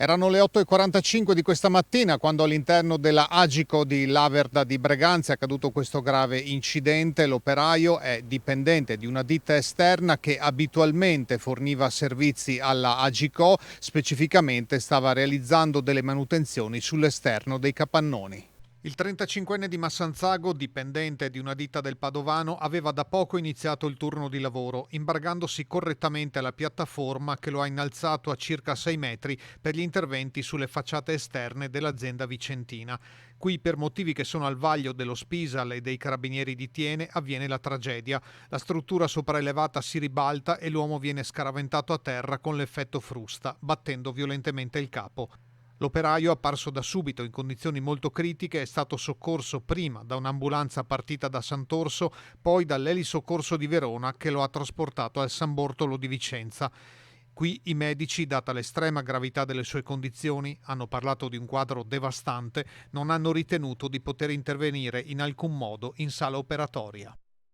Erano le 8:45 di questa mattina quando all'interno della Agico di Laverda di Breganze è accaduto questo grave incidente. L'operaio è dipendente di una ditta esterna che abitualmente forniva servizi alla Agico, specificamente stava realizzando delle manutenzioni sull'esterno dei capannoni. Il 35enne di Massanzago, dipendente di una ditta del Padovano, aveva da poco iniziato il turno di lavoro, imbargandosi correttamente alla piattaforma che lo ha innalzato a circa 6 metri per gli interventi sulle facciate esterne dell'azienda vicentina. Qui, per motivi che sono al vaglio dello Spisal e dei carabinieri di Tiene, avviene la tragedia. La struttura sopraelevata si ribalta e l'uomo viene scaraventato a terra con l'effetto frusta, battendo violentemente il capo. L'operaio, apparso da subito in condizioni molto critiche, è stato soccorso prima da un'ambulanza partita da Sant'Orso, poi dall'elisoccorso di Verona che lo ha trasportato al San Bortolo di Vicenza. Qui i medici, data l'estrema gravità delle sue condizioni, hanno parlato di un quadro devastante, non hanno ritenuto di poter intervenire in alcun modo in sala operatoria.